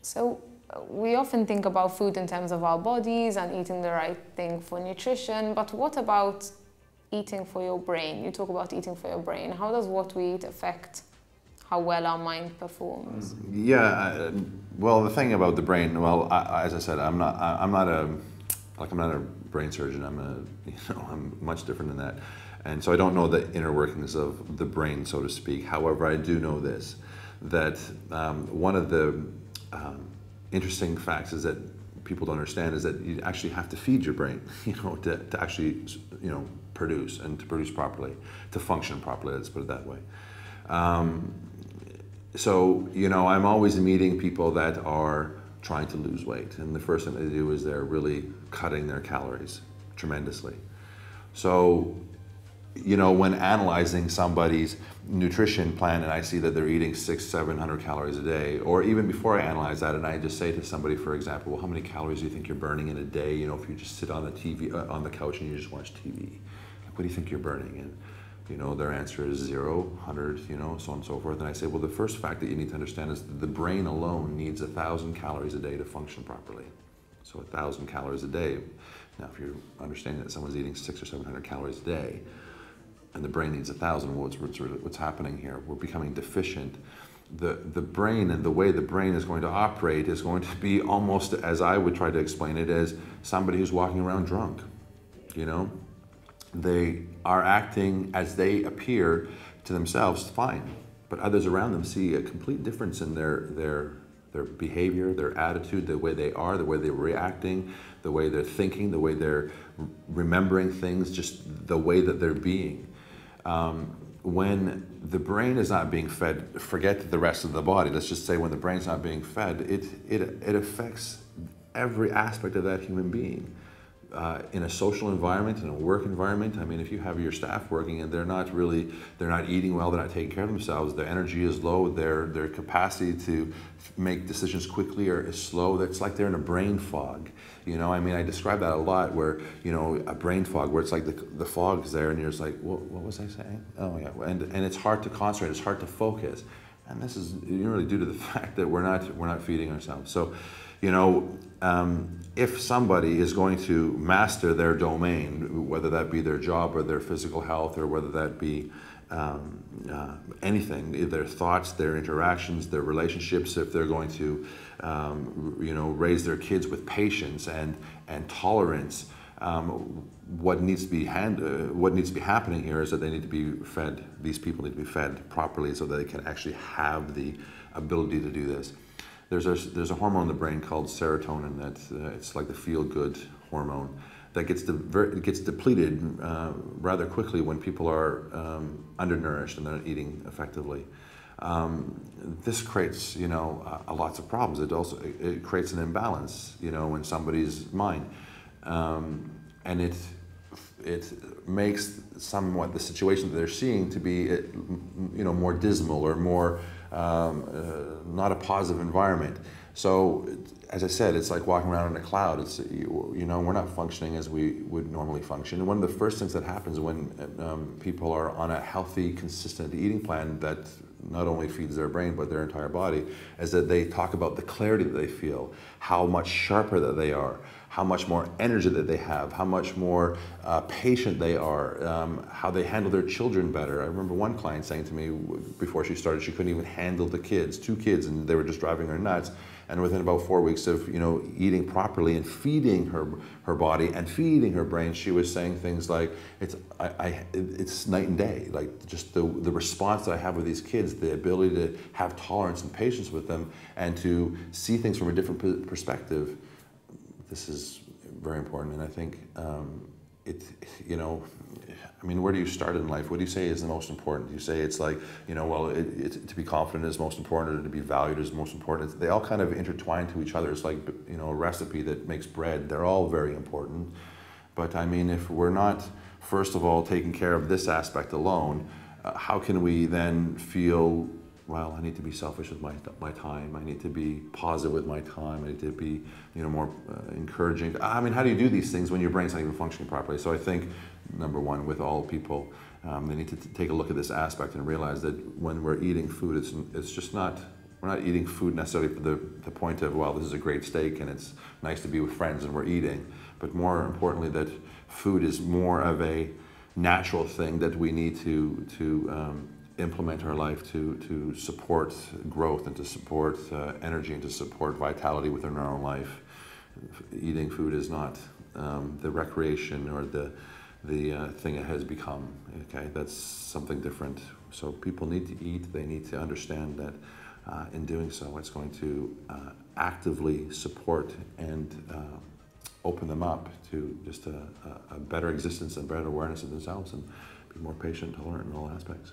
So we often think about food in terms of our bodies and eating the right thing for nutrition, but what about eating for your brain? You talk about eating for your brain. How does what we eat affect how well our mind performs? Yeah, well, the thing about the brain, well, as I said, I'm not a brain surgeon. I'm much different than that, and so I don't know the inner workings of the brain, so to speak. However, I do know this, that one of the interesting facts is that people don't understand is that you actually have to feed your brain, to actually, produce and to produce properly, to function properly. Let's put it that way. So, I'm always meeting people that are trying to lose weight, and the first thing they do is they're really cutting their calories tremendously. So, when analyzing somebody's nutrition plan and I see that they're eating 600-700 calories a day, or even before I analyze that and I just say to somebody, for example, well, how many calories do you think you're burning in a day? If you just sit on the TV, on the couch and you just watch TV, what do you think you're burning? And their answer is 0, 100, so on and so forth. And I say, well, the first fact that you need to understand is that the brain alone needs 1,000 calories a day to function properly. So 1,000 calories a day. Now, if you're understanding that someone's eating 600 or 700 calories a day, and the brain needs 1,000, what's happening here? We're becoming deficient. The brain and the way the brain is going to operate is going to be almost, as I would try to explain it, as somebody who's walking around drunk, They are acting as they appear to themselves fine, but others around them see a complete difference in their behavior, their attitude, the way they are, the way they're reacting, the way they're thinking, the way they're remembering things, just the way that they're being. When the brain is not being fed, forget the rest of the body, let's just say when the brain's not being fed, it affects every aspect of that human being. In a social environment, in a work environment. I mean, if you have your staff working and they're not eating well, they're not taking care of themselves, their energy is low, their capacity to make decisions quickly is slow, it's like they're in a brain fog. I describe that a lot where, a brain fog where it's like the fog's there and you're just like, what was I saying? Oh yeah, and it's hard to concentrate, it's hard to focus. And this is really due to the fact that we're not feeding ourselves. So, if somebody is going to master their domain, whether that be their job or their physical health, or whether that be anything, their thoughts, their interactions, their relationships, if they're going to, raise their kids with patience and tolerance, what needs to be happening here is that they need to be fed. These people need to be fed properly so that they can actually have the ability to do this. There's a hormone in the brain called serotonin that it's like the feel-good hormone that gets depleted rather quickly when people are undernourished and they're not eating effectively. This creates lots of problems. It creates an imbalance in somebody's mind, and it makes somewhat the situation that they're seeing to be more dismal or more not a positive environment. So, as I said, it's like walking around in a cloud. It's we're not functioning as we would normally function. And one of the first things that happens when people are on a healthy, consistent eating plan that not only feeds their brain but their entire body is that they talk about the clarity that they feel, how much sharper that they are, how much more energy that they have, how much more patient they are, how they handle their children better. I remember one client saying to me before she started she couldn't even handle the kids, 2 kids, and they were just driving her nuts. And within about 4 weeks of eating properly and feeding her body and feeding her brain, she was saying things like, it's night and day. Like just the response that I have with these kids, the ability to have tolerance and patience with them and to see things from a different perspective. This is very important, and I think where do you start in life? What do you say is the most important? Do you say it's like, to be confident is most important, or to be valued is most important? They all kind of intertwine to each other. It's like, a recipe that makes bread. They're all very important. But if we're not, first of all, taking care of this aspect alone, how can we then feel, well, I need to be selfish with my time. I need to be positive with my time. I need to be, more encouraging. How do you do these things when your brain's not even functioning properly? So I think, number one, with all people, they need to take a look at this aspect and realize that when we're eating food, it's just not We're not eating food necessarily for the point of, well, this is a great steak and it's nice to be with friends and we're eating, but more importantly that food is more of a natural thing that we need to implement our life to support growth and to support energy and to support vitality within our own life. Eating food is not the recreation or the thing it has become. Okay, that's something different. So people need to eat. They need to understand that in doing so, it's going to actively support and open them up to just a better existence and better awareness of themselves and be more patient, tolerant in all aspects.